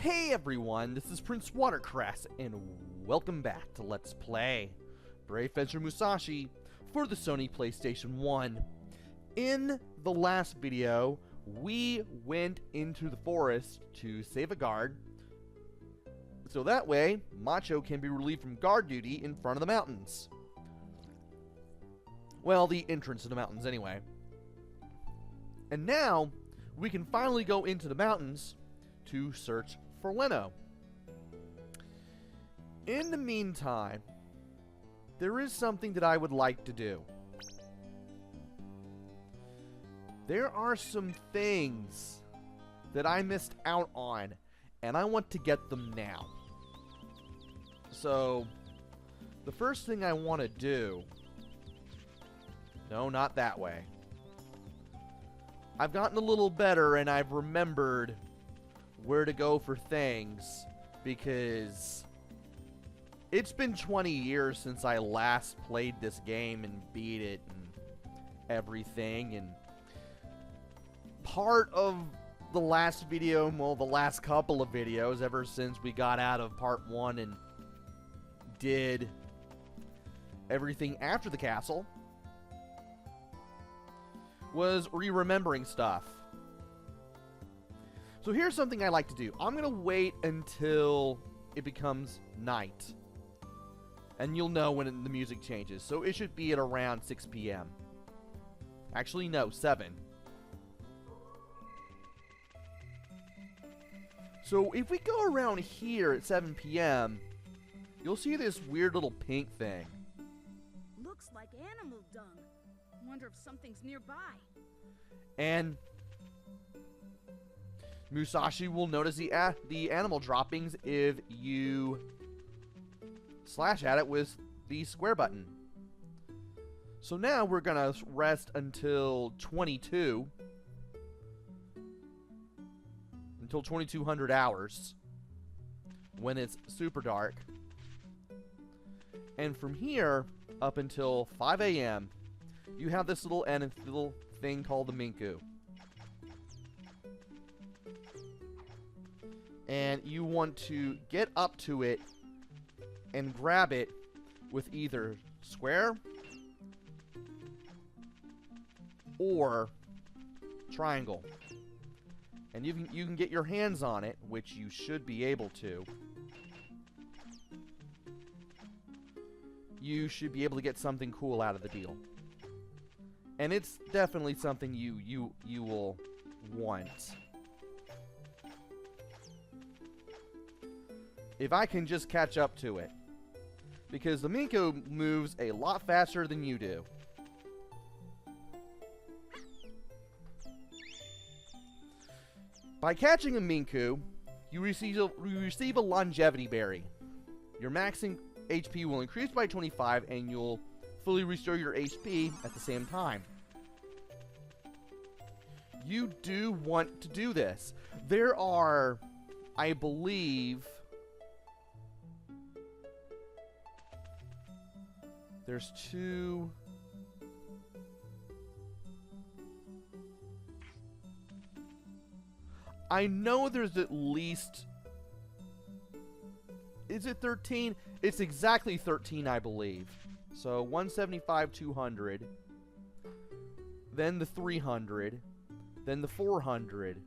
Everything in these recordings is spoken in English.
Hey everyone, this is PrinceWatercress, and welcome back to Let's Play Brave Fencer Musashi for the Sony PlayStation 1. In the last video, we went into the forest to save a guard, so that way, Macho can be relieved from guard duty in front of the mountains. Well, the entrance to the mountains anyway. And now, we can finally go into the mountains to search for Leno. In the meantime, there is something that I would like to do. There are some things that I missed out on, and I want to get them now. So, the first thing I want to do... No, not that way. I've gotten a little better, and I've remembered where to go for things, because it's been 20 years since I last played this game and beat it and everything, and part of the last video, well, the last couple of videos, ever since we got out of part 1 and did everything after the castle, was re-remembering stuff. So here's something I like to do. I'm going to wait until it becomes night. And you'll know when the music changes. So it should be at around 6 p.m. Actually, no, 7. So if we go around here at 7 p.m., you'll see this weird little pink thing. Looks like animal dung. Wonder if something's nearby. And Musashi will notice the animal droppings if you slash at it with the square button. So now we're gonna rest until 2200 hours, when it's super dark. And from here up until 5 a.m. you have this little thing called the Minku. And you want to get up to it and grab it with either square or triangle. And you can get your hands on it, which you should be able to. You should be able to get something cool out of the deal. And it's definitely something you will want. If I can just catch up to it. Because the Minku moves a lot faster than you do. By catching a Minku, you receive a longevity berry. Your maxing HP will increase by 25, and you'll fully restore your HP at the same time. You do want to do this. There are, I believe, there's 2... I know there's at least... Is it 13? It's exactly 13, I believe. So 175, 200. Then the 300. Then the 400.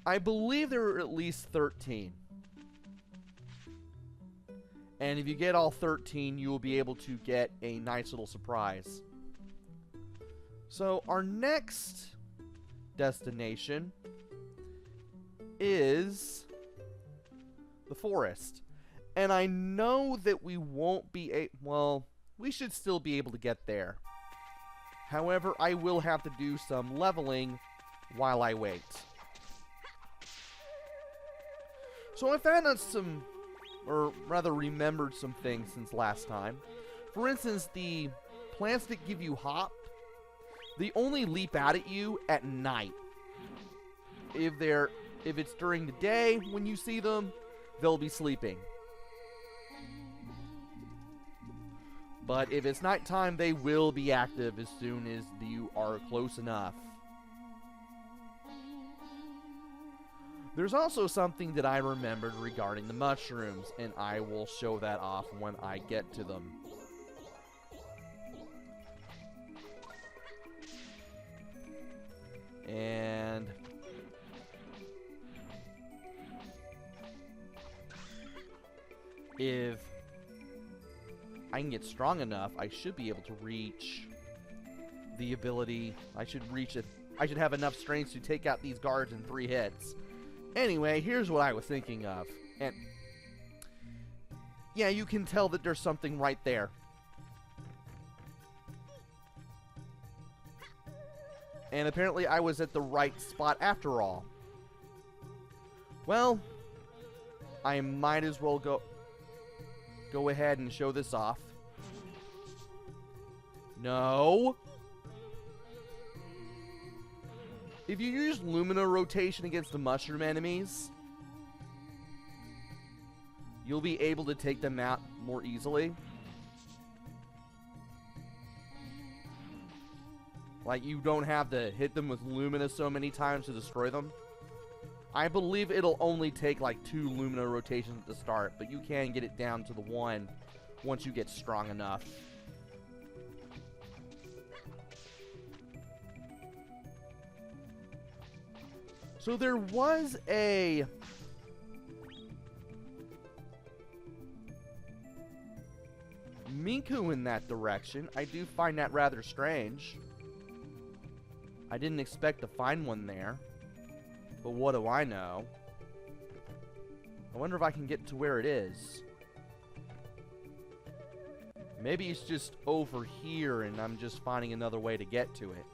I believe there are at least 13. And if you get all 13, you will be able to get a nice little surprise. So our next destination is the forest. And I know that we won't be well, we should still be able to get there. However, I will have to do some leveling while I wait. So I found out some, or rather remembered some things since last time. For instance, the plants that give you hop, they only leap out at you at night. If it's during the day when you see them, they'll be sleeping. But if it's nighttime, they will be active as soon as you are close enough. There's also something that I remembered regarding the mushrooms, and I will show that off when I get to them. And if I can get strong enough, I should be able to reach the ability. I should have enough strength to take out these guards in 3 hits. Anyway, here's what I was thinking of. And yeah, you can tell that there's something right there. And apparently I was at the right spot after all. Well, I might as well go ahead and show this off. No. If you use Lumina rotation against the mushroom enemies, you'll be able to take them out more easily. Like, you don't have to hit them with Lumina so many times to destroy them. I believe it'll only take like 2 Lumina rotations at the start, but you can get it down to the 1 once you get strong enough. So there was a Miku in that direction. I do find that rather strange. I didn't expect to find one there. But what do I know? I wonder if I can get to where it is. Maybe it's just over here and I'm just finding another way to get to it.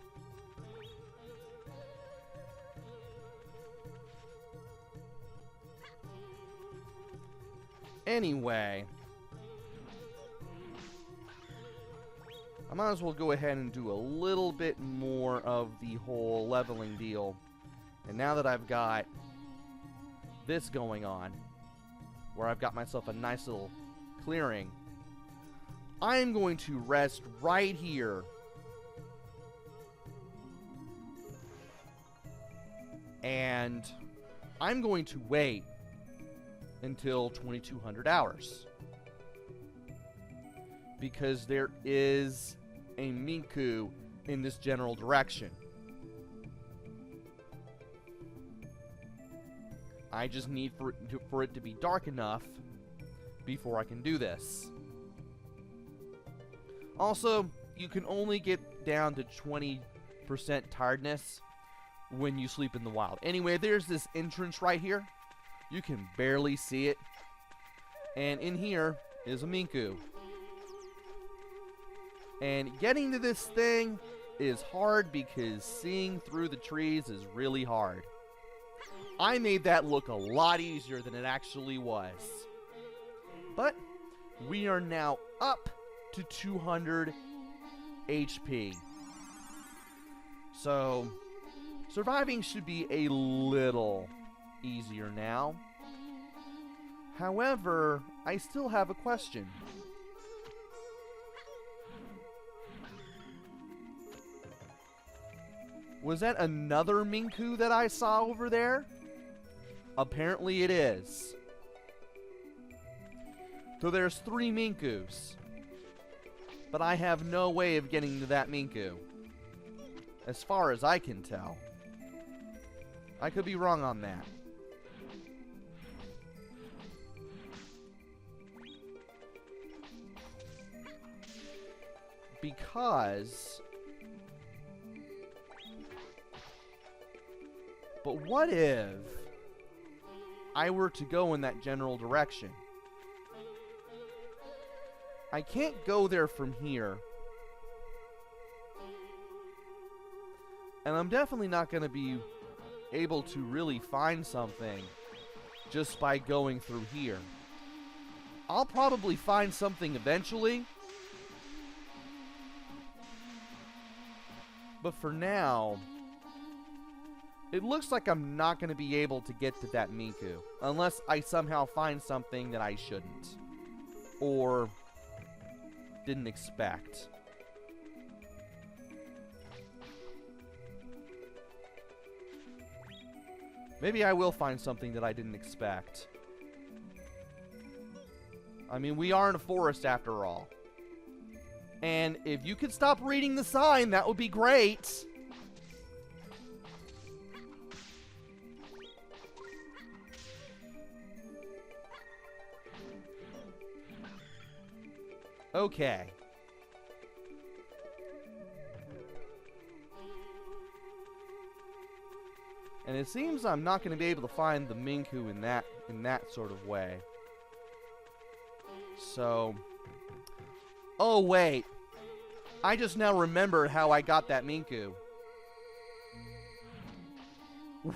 Anyway, I might as well go ahead and do a little bit more of the whole leveling deal. And now that I've got this going on, where I've got myself a nice little clearing, I'm going to rest right here. And I'm going to wait until 2200 hours. Because there is a Miku in this general direction. I just need for it to be dark enough before I can do this. Also, you can only get down to 20% tiredness when you sleep in the wild. Anyway, there's this entrance right here. You can barely see it. And in here is a Miku. And getting to this thing is hard because seeing through the trees is really hard. I made that look a lot easier than it actually was. But we are now up to 200 HP. So surviving should be a little easier now. However, I still have a question. Was that another Miku that I saw over there? Apparently it is. So there's 3 Mikus. But I have no way of getting to that Miku. As far as I can tell. I could be wrong on that. Because... But what if I were to go in that general direction? I can't go there from here. And I'm definitely not going to be able to really find something just by going through here. I'll probably find something eventually. But for now, it looks like I'm not going to be able to get to that Miku. Unless I somehow find something that I shouldn't. Or didn't expect. Maybe I will find something that I didn't expect. I mean, we are in a forest after all. And if you could stop reading the sign, that would be great. Okay. And it seems I'm not going to be able to find the Minku in that sort of way. So, oh wait. I just now remembered how I got that Minku.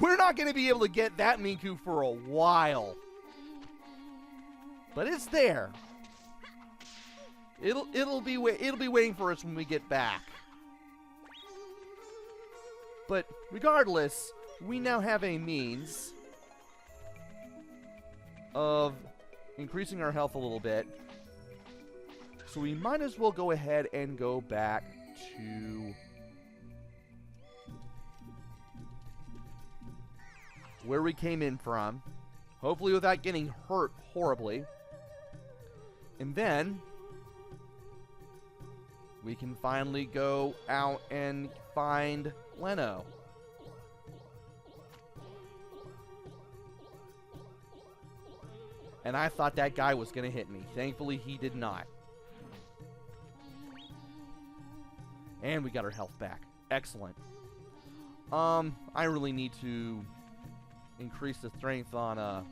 We're not going to be able to get that Minku for a while. But it's there. It'll be waiting for us when we get back. But regardless, we now have a means of increasing our health a little bit. So we might as well go ahead and go back to where we came in from. Hopefully without getting hurt horribly. And then we can finally go out and find Leno. And I thought that guy was going to hit me. Thankfully, he did not. And we got our health back. Excellent. I really need to increase the strength on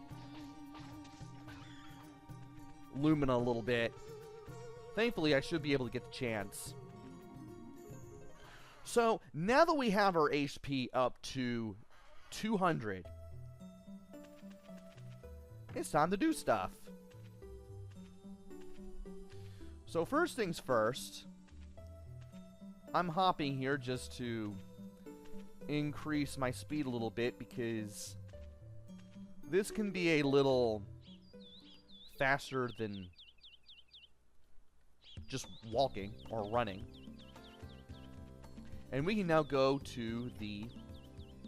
Lumina a little bit. Thankfully, I should be able to get the chance. So, now that we have our HP up to 200, it's time to do stuff. So first things first, I'm hopping here just to increase my speed a little bit because this can be a little faster than just walking or running. And we can now go to the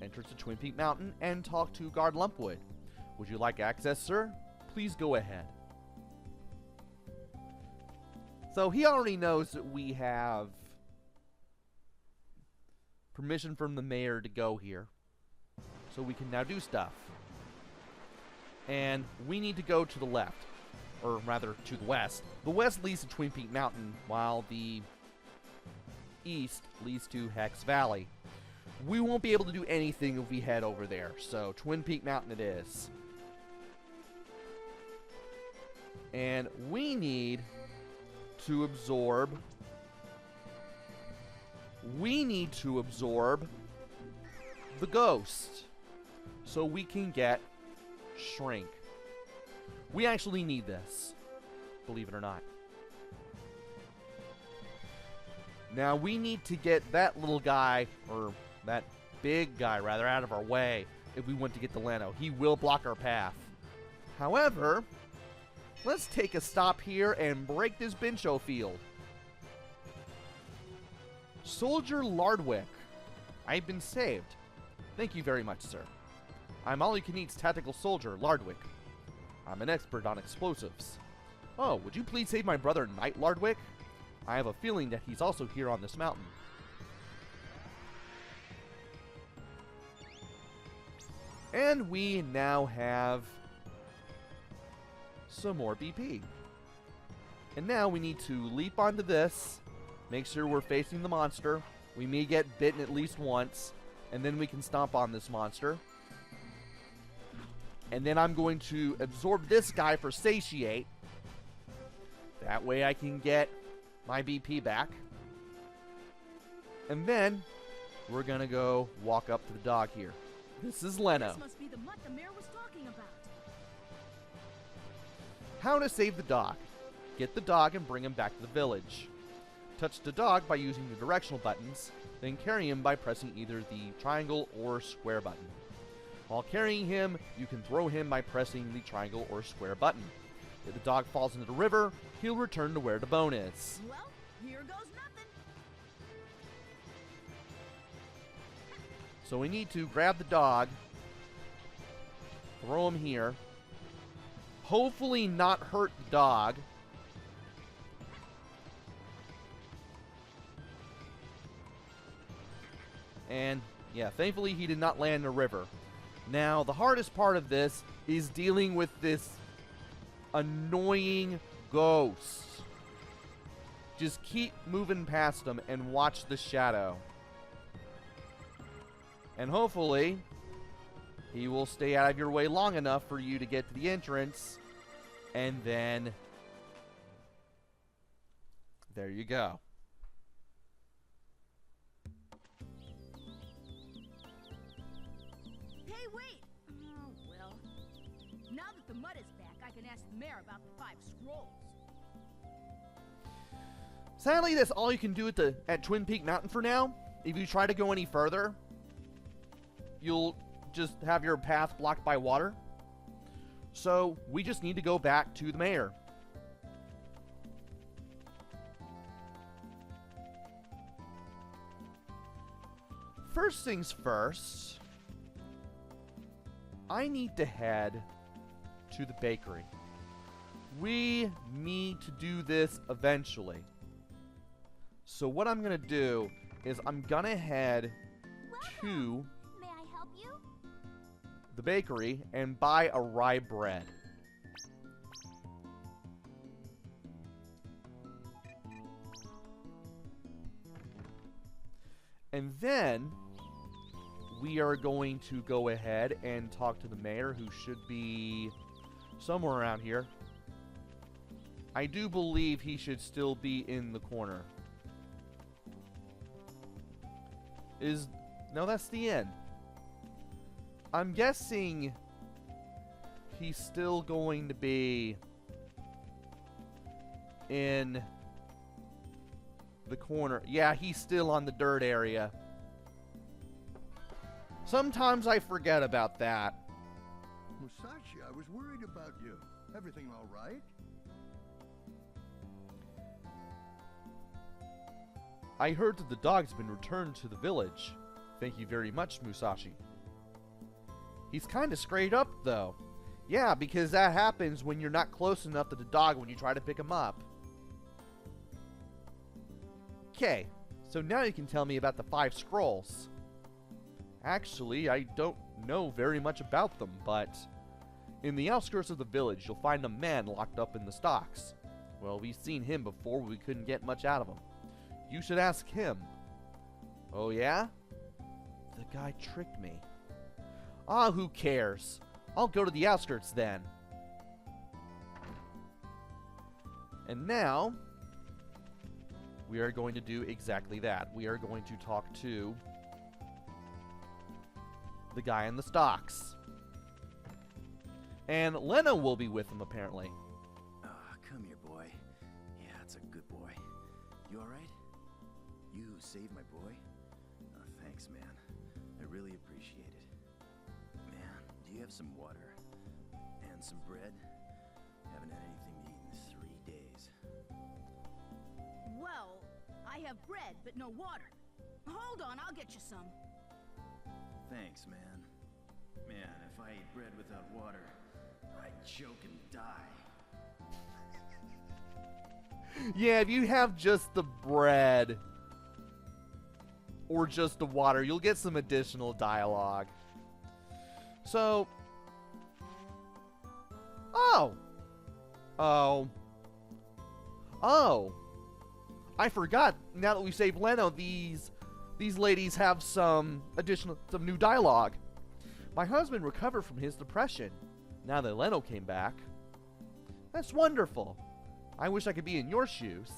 entrance to Twin Peak Mountain and talk to Guard Lumpwood. Would you like access, sir? Please go ahead. So he already knows that we have permission from the mayor to go here. So we can now do stuff. And we need to go to the left. Or rather, to the west. The west leads to Twin Peak Mountain, while the east leads to Hex Valley. We won't be able to do anything if we head over there. So Twin Peak Mountain it is. And we need to absorb. We need to absorb the ghost so we can get shrink. We actually need this, believe it or not. Now we need to get that little guy, or that big guy rather, out of our way if we want to get to Leno. He will block our path. However, let's take a stop here and break this Bincho field. Soldier Lardwick, I've been saved. Thank you very much, sir. I'm all-you-can-eat tactical soldier, Lardwick. I'm an expert on explosives. Oh, would you please save my brother, Knight Lardwick? I have a feeling that he's also here on this mountain. And we now have some more BP. And now we need to leap onto this, make sure we're facing the monster. We may get bitten at least once, and then we can stomp on this monster. And then I'm going to absorb this guy for Satiate. That way I can get my BP back. And then we're going to go walk up to the dog here. This is Leno. This must be the mutt the mayor was talking about. How to save the dog. Get the dog and bring him back to the village. Touch the dog by using the directional buttons, then carry him by pressing either the triangle or square button. While carrying him, you can throw him by pressing the triangle or square button. If the dog falls into the river, he'll return to where the bone is. Well, here goes nothing. So we need to grab the dog, throw him here, hopefully not hurt the dog. And, yeah, thankfully he did not land in the river. Now, the hardest part of this is dealing with this annoying ghost. Just keep moving past him and watch the shadow. And hopefully, he will stay out of your way long enough for you to get to the entrance. And then, there you go. Hey, wait! Oh, well. Now that the mud is back, I can ask the mayor about the 5 scrolls. Sadly, that's all you can do at Twin Peak Mountain for now. If you try to go any further, you'll just have your path blocked by water. So, we just need to go back to the mayor. First things first, I need to head to the bakery. We need to do this eventually. So what I'm going to do is I'm going to head to May I help you? the bakery and buy a rye bread. And then we are going to go ahead and talk to the mayor, who should be somewhere around here. I do believe he should still be in the corner. No, that's the inn. I'm guessing he's still going to be in the corner. Yeah, he's still on the dirt area. Sometimes I forget about that. Musashi, I was worried about you. Everything all right? I heard that the dog's been returned to the village. Thank you very much, Musashi. He's kind of scraped up, though. Yeah, because that happens when you're not close enough to the dog when you try to pick him up. Okay, so now you can tell me about the 5 scrolls. Actually, I don't know very much about them, but in the outskirts of the village, you'll find a man locked up in the stocks. Well, we've seen him before, we couldn't get much out of him. You should ask him. Oh, yeah? The guy tricked me. Ah, who cares? I'll go to the outskirts then. And now, we are going to do exactly that. We are going to talk to the guy in the stocks. And Leno will be with him, apparently. Come here, boy. Yeah, that's a good boy. You alright? You saved my boy? Oh, thanks, man. I really appreciate it. Man, do you have some water? And some bread? Haven't had anything to eat in 3 days. Well, I have bread, but no water. Hold on, I'll get you some. Thanks, man. Man, if I ate bread without water, I'd choke and die. Yeah, if you have just the bread or just the water, you'll get some additional dialogue. So, oh, I forgot. Now that we saved Leno, these ladies have some new dialogue. My husband recovered from his depression now that Leno came back. That's wonderful. I wish I could be in your shoes.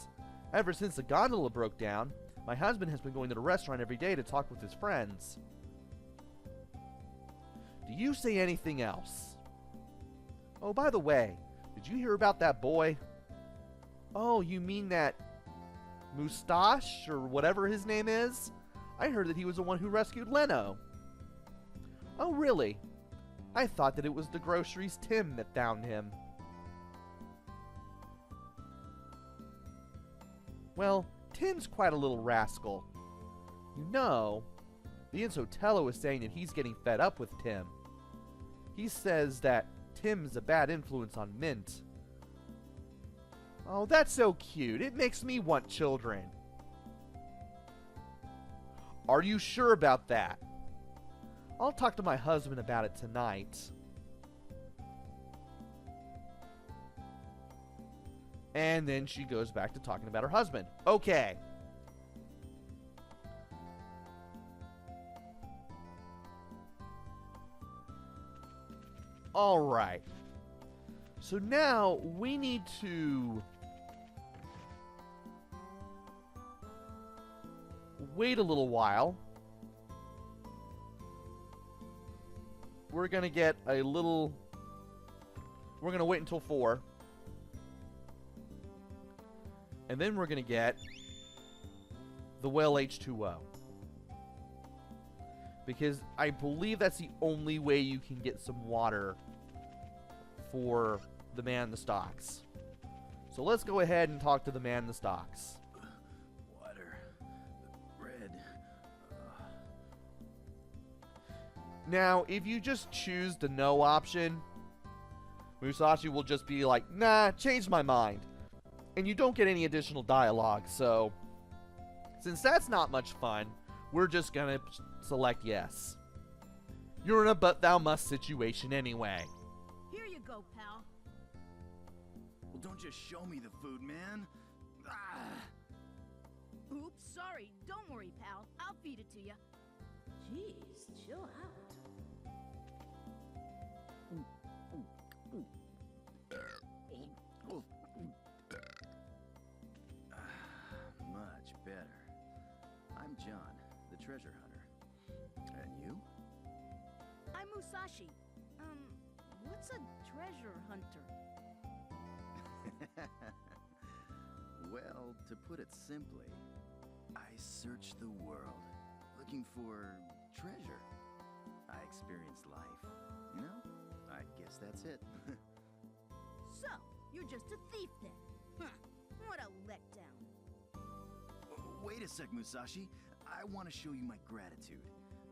Ever since the gondola broke down, my husband has been going to the restaurant every day to talk with his friends. Do you say anything else? Oh, by the way, did you hear about that boy? Oh, you mean that Mustache, or whatever his name is? I heard that he was the one who rescued Leno. Oh, really? I thought that it was the groceries Tim that found him. Well, Tim's quite a little rascal. You know, the Insotello is saying that he's getting fed up with Tim. He says that Tim's a bad influence on Mint. Oh, that's so cute. It makes me want children. Are you sure about that? I'll talk to my husband about it tonight. And then she goes back to talking about her husband. Okay. Alright. So now we need to wait a little while. We're going to get a little... We're going to wait until 4. And then we're going to get the well H2O. Because I believe that's the only way you can get some water for the man in the stocks. So let's go ahead and talk to the man in the stocks. Water. Bread. Now, if you just choose the no option, Musashi will just be like, nah, changed my mind. And you don't get any additional dialogue, so since that's not much fun, we're just gonna select yes. You're in a but thou must situation anyway. Here you go, pal. Well, don't just show me the food, man. Ah. Oops, sorry. Don't worry, pal. I'll feed it to you. Jeez, chill out. Much better. I'm John, the treasure hunter. And you? I'm Musashi. What's a treasure hunter? Well, to put it simply, I search the world, looking for treasure. I experience life, you know? I guess that's it. So, you're just a thief then? Huh. What a letdown. Wait a sec, Musashi. I want to show you my gratitude.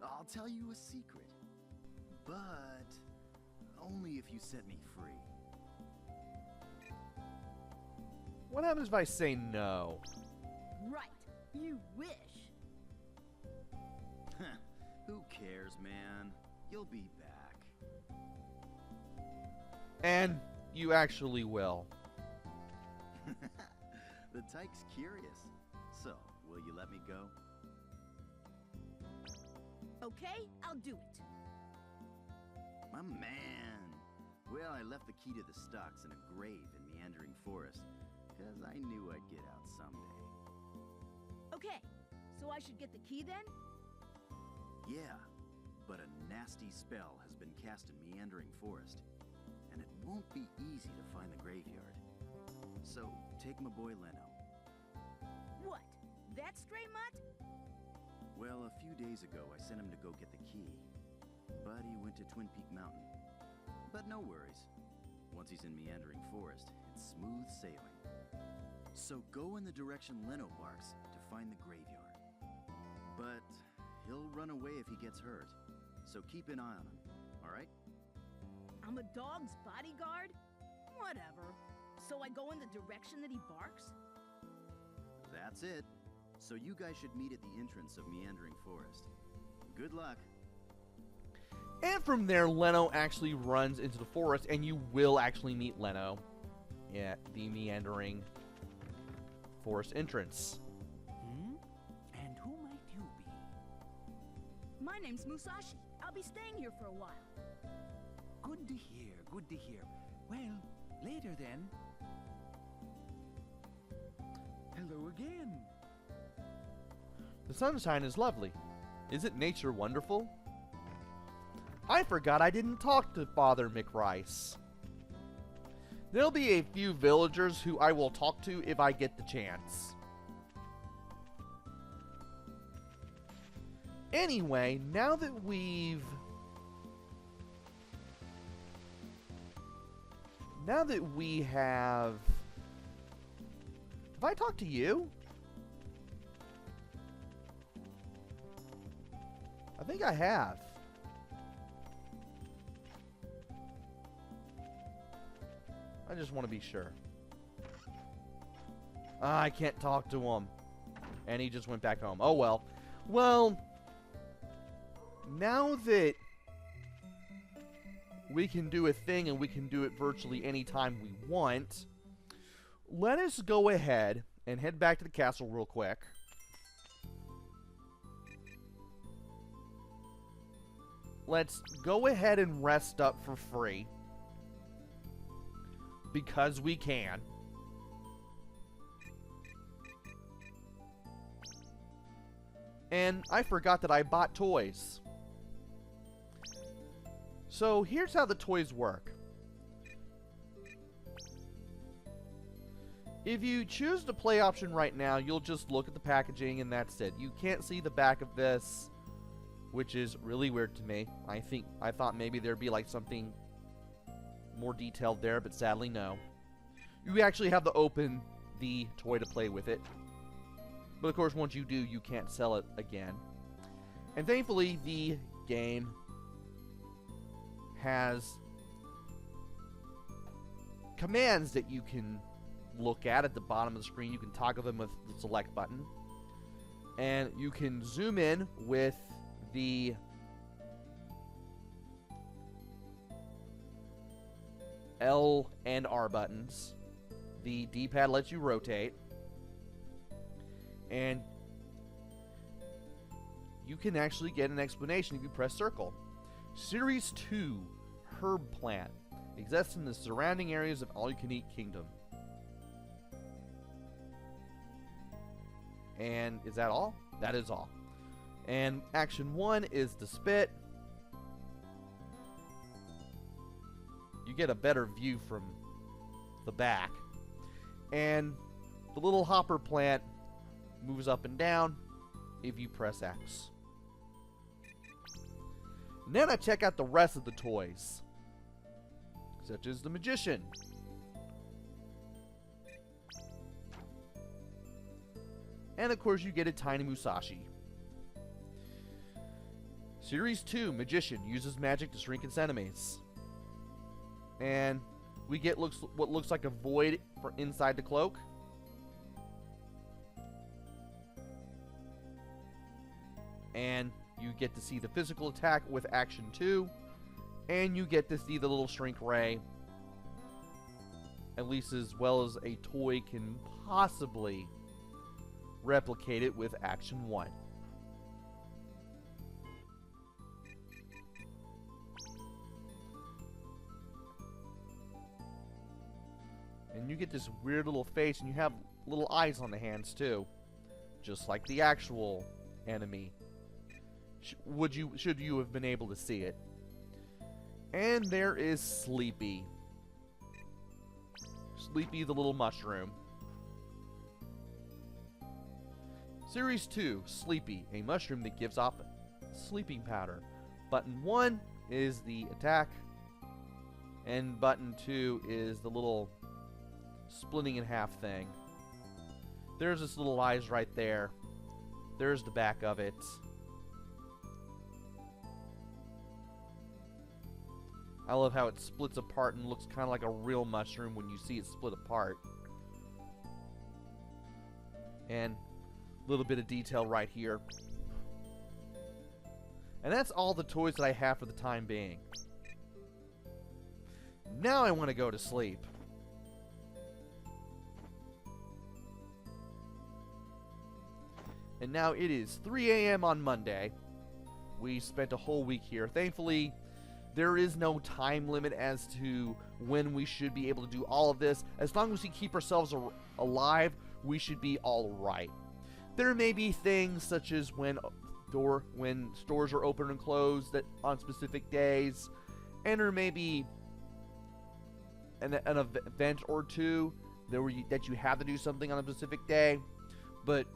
I'll tell you a secret. But only if you set me free. What happens if I say no? Right. You wish. Who cares, man? You'll be back. And you actually will. The tyke's curious. So, will you let me go? Okay, I'll do it. My man. Well, I left the key to the stocks in a grave in Meandering Forest, because I knew I'd get out someday. Okay, so I should get the key then? Yeah, but a nasty spell has been cast in Meandering Forest, and it won't be easy to find the graveyard. So, take my boy Leno. What? That stray mutt? Well, a few days ago, I sent him to go get the key, but he went to Twin Peak Mountain. But no worries. Once he's in Meandering Forest, it's smooth sailing. So go in the direction Leno barks to find the graveyard. But he'll run away if he gets hurt, so keep an eye on him, alright? I'm a dog's bodyguard? Whatever. So I go in the direction that he barks? That's it. So you guys should meet at the entrance of Meandering Forest. Good luck. And from there, Leno actually runs into the forest, and you will actually meet Leno at the Meandering Forest entrance. And who might you be? My name's Musashi. I'll be staying here for a while. Good to hear, good to hear. Well, later then. Hello again. The sunshine is lovely. Isn't nature wonderful? I forgot I didn't talk to Father McRice. There'll be a few villagers who I will talk to if I get the chance. Anyway, now that we have I talked to you? I think I have. I just want to be sure. I can't talk to him. And he just went back home. Oh, well. Well, now that we can do a thing and we can do it virtually anytime we want, let us go ahead and head back to the castle real quick. Let's go ahead and rest up for free. Because we can. And I forgot that I bought toys. So here's how the toys work. If you choose the play option right now, you'll just look at the packaging and that's it. You can't see the back of this, which is really weird to me. I thought maybe there'd be like something more detailed there, but sadly no. You actually have to open the toy to play with it. But of course, once you do, you can't sell it again. And thankfully, the game has commands that you can look at the bottom of the screen. You can toggle them with the select button. And you can zoom in with the L and R buttons. The D-pad lets you rotate. And you can actually get an explanation if you press circle. Series 2 Herb Plant exists in the surrounding areas of All-You-Can-Eat Kingdom. And is that all? That is all. And action 1 is the spit. You get a better view from the back. And the little hopper plant moves up and down if you press X. And then I check out the rest of the toys, such as the Magician. And of course you get a tiny Musashi. Series 2 Magician uses magic to shrink its enemies. And we get what looks like a void for inside the cloak. And you get to see the physical attack with action 2. And you get to see the little shrink ray. At least as well as a toy can possibly replicate it with action 1. And you get this weird little face, and you have little eyes on the hands too, just like the actual enemy. Should you have been able to see it? And there is Sleepy. Sleepy the little mushroom. Series 2, Sleepy, a mushroom that gives off sleeping powder. Button 1 is the attack, and button 2 is the little splitting in half thing. There's this little eyes right there. There's the back of it. I love how it splits apart and looks kind of like a real mushroom when you see it split apart. And a little bit of detail right here. And that's all the toys that I have for the time being. Now I want to go to sleep. And now it is 3 a.m. on Monday. We spent a whole week here. Thankfully, there is no time limit as to when we should be able to do all of this. As long as we keep ourselves alive, we should be all right. There may be things such as when stores are open and closed on specific days, and there may be an event or two that you have to do something on a specific day, but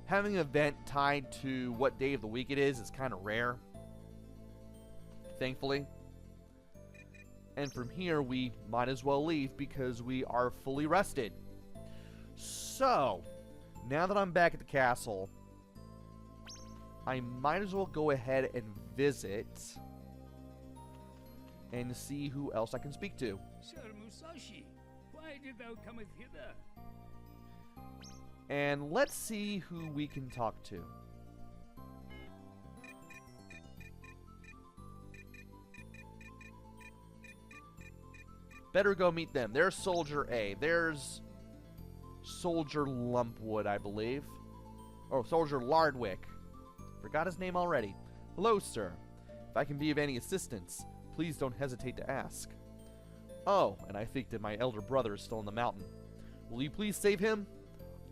having an event tied to what day of the week it is kind of rare, thankfully. And from here, we might as well leave because we are fully rested. So, now that I'm back at the castle, I might as well go ahead and visit and see who else I can speak to. Sir Musashi, why did thou cometh hither? And let's see who we can talk to. Better go meet them. There's Soldier A. There's Soldier Lumpwood, I believe. Oh, Soldier Lardwick. Forgot his name already. Hello, sir. If I can be of any assistance, please don't hesitate to ask. Oh, and I think that my elder brother is still in the mountain. Will you please save him?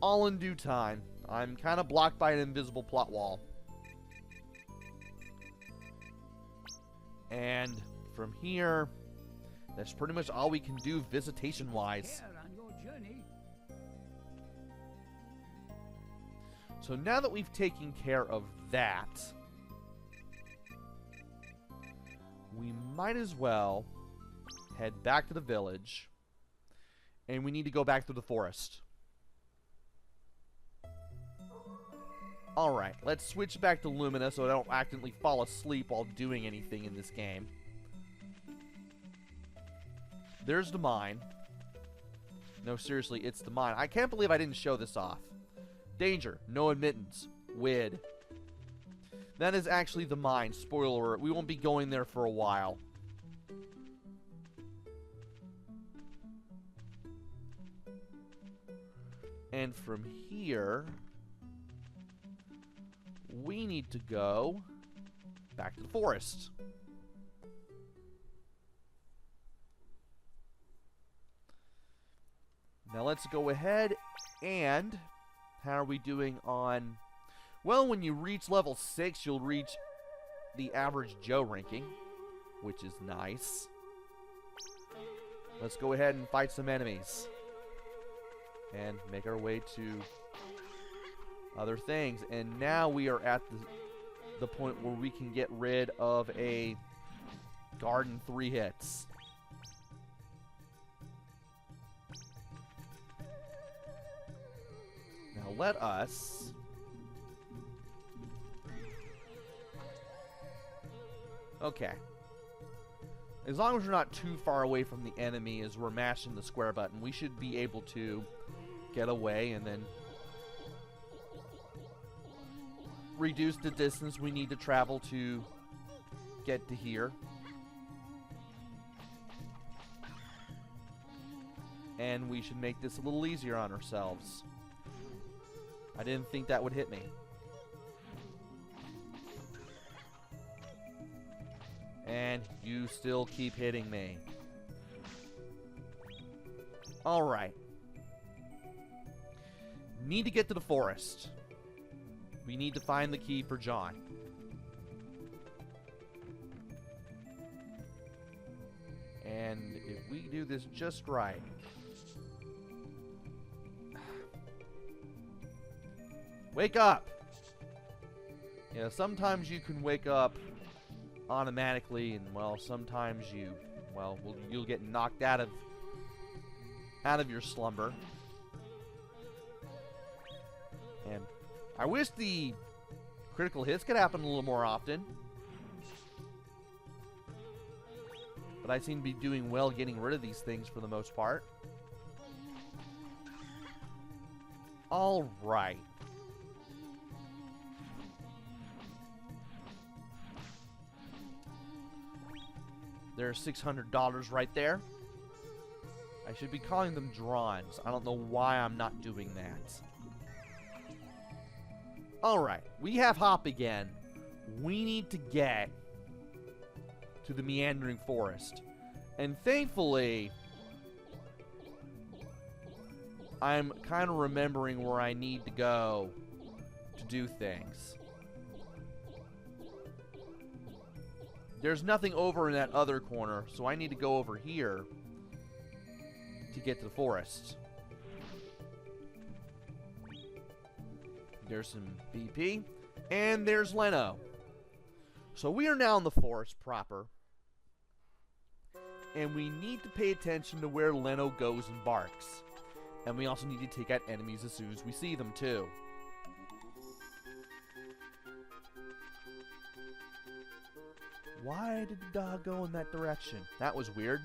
All in due time. I'm kind of blocked by an invisible plot wall. And from here, that's pretty much all we can do visitation-wise. Care on your journey. So now that we've taken care of that, we might as well head back to the village, and we need to go back through the forest. Alright, let's switch back to Lumina so I don't accidentally fall asleep while doing anything in this game. There's the mine. No, seriously, it's the mine. I can't believe I didn't show this off. Danger. No admittance. WID. That is actually the mine. Spoiler alert. We won't be going there for a while. And from here, we need to go back to the forest. Now let's go ahead and... How are we doing on... Well, when you reach level 6, you'll reach the average Joe ranking, which is nice. Let's go ahead and fight some enemies. And make our way to other things. And now we are at the point where we can get rid of a garden 3 hits. Now let us... Okay. As long as we're not too far away from the enemy as we're mashing the square button, we should be able to get away and then reduce the distance we need to travel to get to here. And we should make this a little easier on ourselves. I didn't think that would hit me. And you still keep hitting me. Alright. Need to get to the forest. We need to find the key for John. And if we do this just right... Wake up! Yeah, sometimes you can wake up automatically, and well, sometimes you'll get knocked out of your slumber. And I wish the critical hits could happen a little more often, but I seem to be doing well getting rid of these things for the most part. All right. There's $600 right there. I should be calling them drawings. I don't know why I'm not doing that. Alright, we have Hop again. We need to get to the meandering forest. And thankfully, I'm kind of remembering where I need to go to do things. There's nothing over in that other corner, so I need to go over here to get to the forest. There's some BP, and there's Leno. So we are now in the forest proper, and we need to pay attention to where Leno goes and barks. And we also need to take out enemies as soon as we see them, too. Why did the dog go in that direction? That was weird.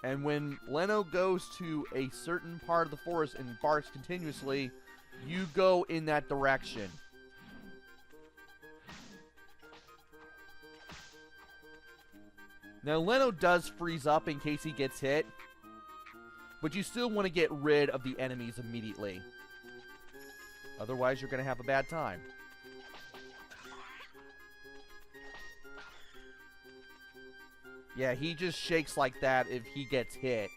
And when Leno goes to a certain part of the forest and barks continuously, you go in that direction. Now, Leno does freeze up in case he gets hit, but you still want to get rid of the enemies immediately. Otherwise, you're going to have a bad time. Yeah, he just shakes like that if he gets hit.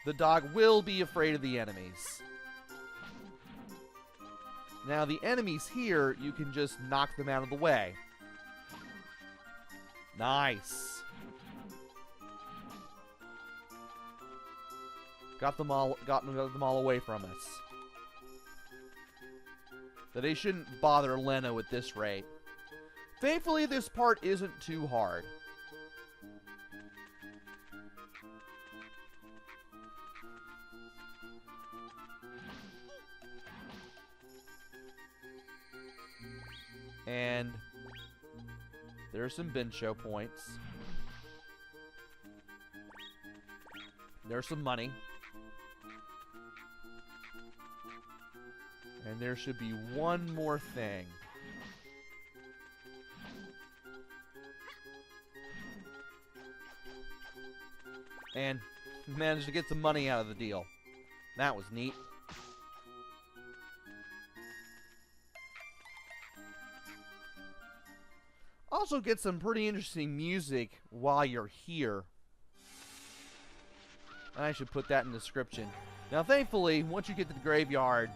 The dog will be afraid of the enemies. Now, the enemies here, you can just knock them out of the way. Nice. Got them all away from us. So they shouldn't bother Leno at this rate. Thankfully, this part isn't too hard. And there's some Bincho points. There's some money. And there should be one more thing. And managed to get some money out of the deal. That was neat. Also get some pretty interesting music while you're here. I should put that in the description. Now, thankfully, once you get to the graveyard,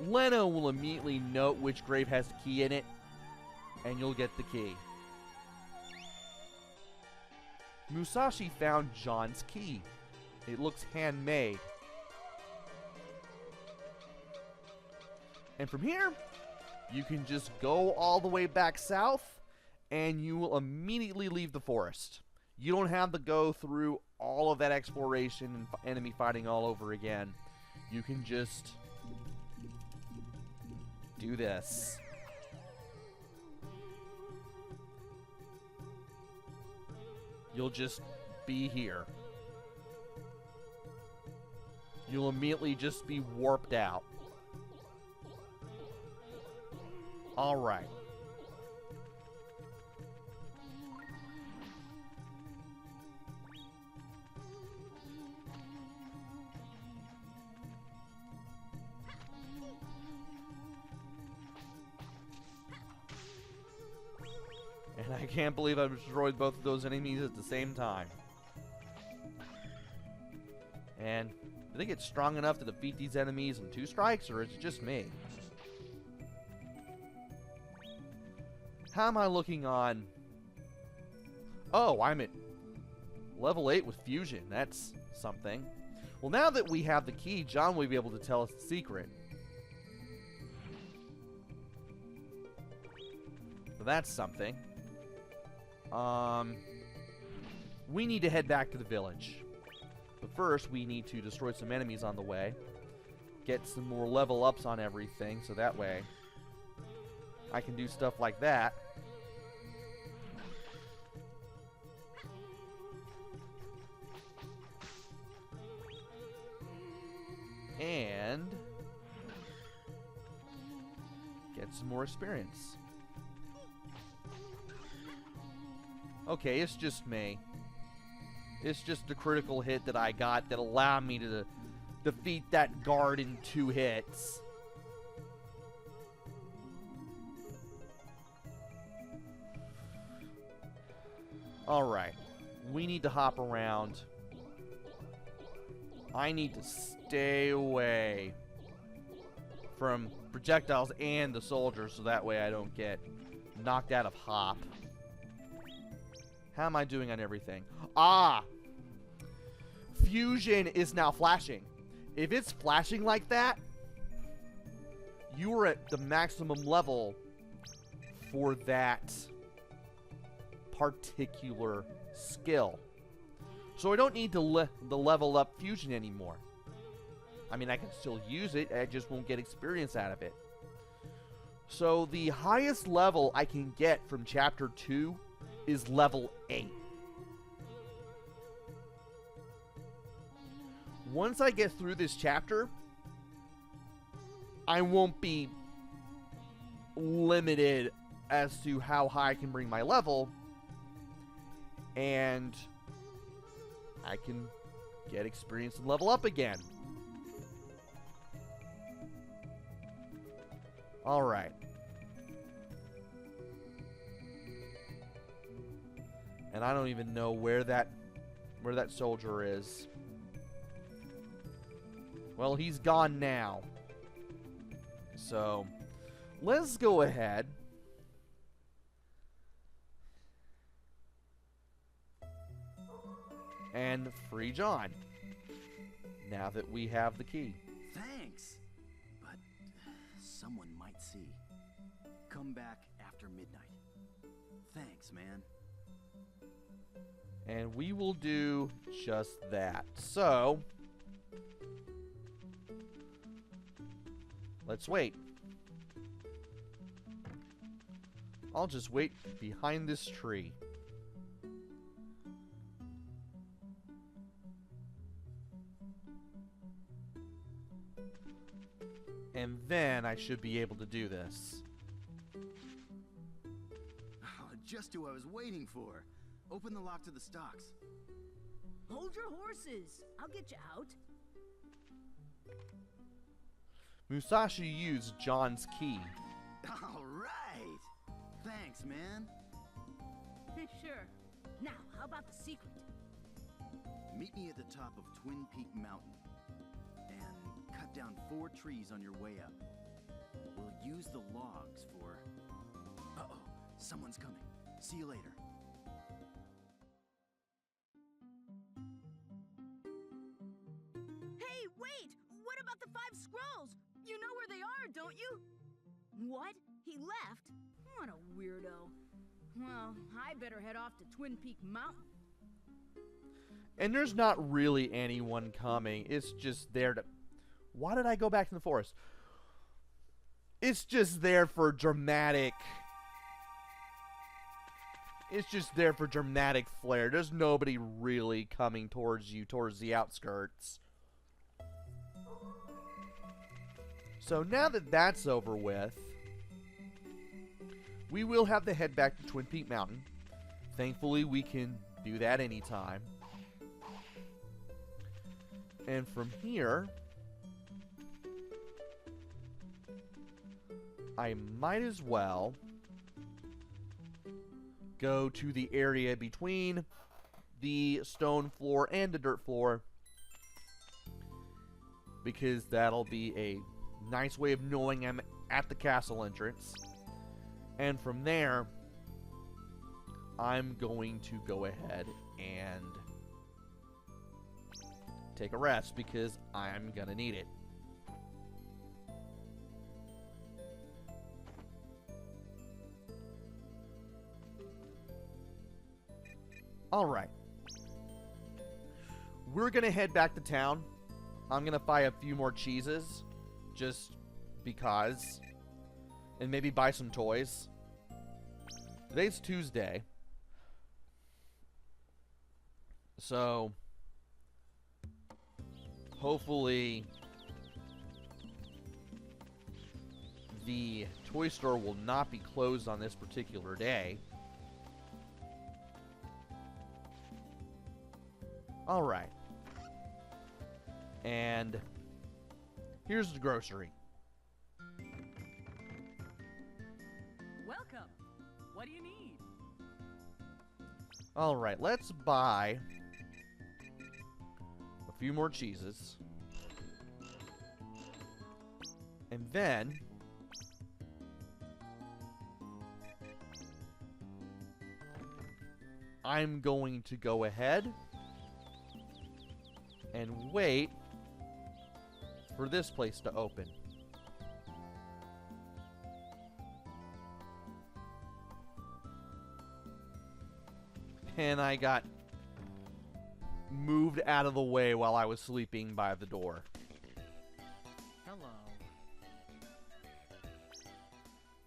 Leno will immediately note which grave has the key in it, and you'll get the key. Musashi found John's key. It looks handmade. And from here, you can just go all the way back south, and you will immediately leave the forest. You don't have to go through all of that exploration and enemy fighting all over again. You can just do this. You'll just be here. You'll immediately just be warped out. All right. And I can't believe I've destroyed both of those enemies at the same time. And do they get strong enough to defeat these enemies in 2 strikes, or is it just me? How am I looking on? Oh, I'm at level 8 with fusion. That's something. Well, now that we have the key, John will be able to tell us the secret. So that's something. We need to head back to the village. But first, we need to destroy some enemies on the way. Get some more level ups on everything, so that way I can do stuff like that. And get some more experience. Okay, it's just me. It's just the critical hit that I got that allowed me to defeat that guard in 2 hits. Alright. We need to hop around. I need to stay away from projectiles and the soldiers so that way I don't get knocked out of hop. How am I doing on everything? Ah! Fusion is now flashing. If it's flashing like that, you are at the maximum level for that particular skill. So I don't need to the level up fusion anymore. I mean, I can still use it, I just won't get experience out of it. So the highest level I can get from Chapter 2 is level 8. Once I get through this chapter, I won't be limited as to how high I can bring my level, and I can get experience and level up again. Alright. And I don't even know where that soldier is. Well, he's gone now. So, let's go ahead and free John, now that we have the key. Thanks. But someone might see. Come back after midnight. Thanks, man. And we will do just that. So, let's wait. I'll just wait behind this tree. And then I should be able to do this. Oh, just who I was waiting for. Open the lock to the stocks. Hold your horses. I'll get you out. Musashi used John's key. All right. Thanks, man. Sure. Now, how about the secret? Meet me at the top of Twin Peak Mountain. And cut down 4 trees on your way up. We'll use the logs for... Uh-oh, someone's coming. See you later. Hey, wait! What about the 5 scrolls? You know where they are, don't you? What? He left? What a weirdo. Well, I better head off to Twin Peak Mountain. And there's not really anyone coming. It's just there to... Why did I go back to the forest? It's just there for dramatic... It's just there for dramatic flair. There's nobody really coming towards you, towards the outskirts. So now that that's over with, we will have to head back to Twin Peak Mountain. Thankfully, we can do that anytime. And from here, I might as well go to the area between the stone floor and the dirt floor, because that'll be a nice way of knowing I'm at the castle entrance. And from there, I'm going to go ahead and take a rest, because I'm gonna need it. Alright. We're gonna head back to town. I'm gonna buy a few more cheeses, just because. And maybe buy some toys. Today's Tuesday. So, hopefully, the toy store will not be closed on this particular day. Alright. And here's the grocery. Welcome. What do you need? Alright, let's buy a few more cheeses. And then I'm going to go ahead and wait for this place to open. And I got moved out of the way while I was sleeping by the door. Hello.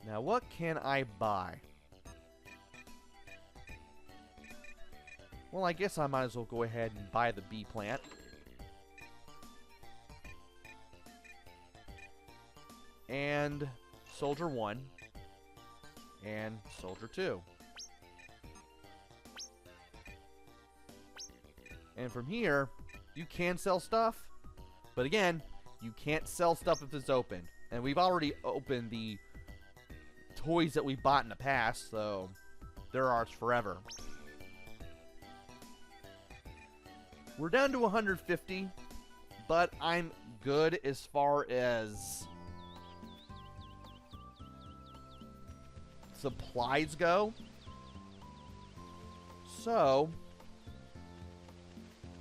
Now, what can I buy? Well, I guess I might as well go ahead and buy the bee plant. And Soldier 1. And Soldier 2. And from here, you can sell stuff. But again, you can't sell stuff if it's open. And we've already opened the toys that we bought in the past, so they're ours forever. We're down to 150, but I'm good as far as supplies go. So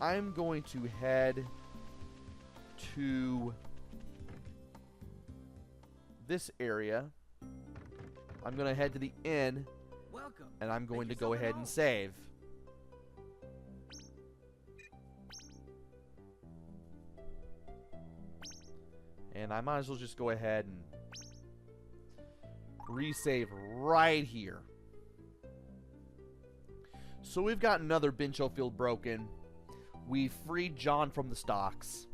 I'm going to head to this area. I'm going to head to the inn, Welcome. and I'm going to Make go yourself at ahead home. and save. And I might as well just go ahead and resave right here. So we've got another Bincho field broken. We freed John from the stocks.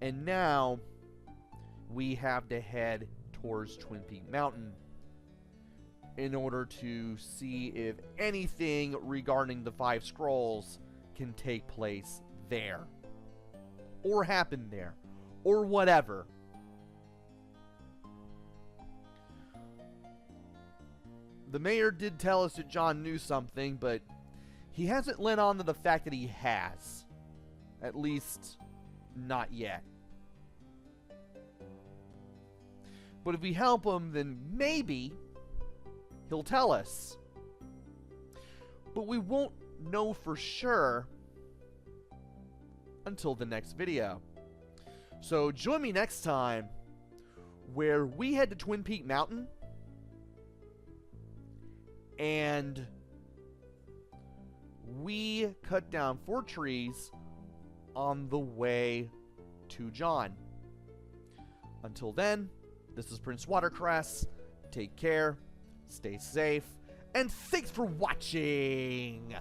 And now we have to head towards Twin Peak Mountain in order to see if anything regarding the 5 scrolls can take place there. Or happen there. Or whatever. The mayor did tell us that John knew something, but he hasn't led on to the fact that he has. At least, not yet. But if we help him, then maybe he'll tell us. But we won't know for sure until the next video. So join me next time where we head to Twin Peak Mountain and we cut down 4 trees on the way to John. Until then, this is PrinceWatercress. Take care, stay safe, and thanks for watching!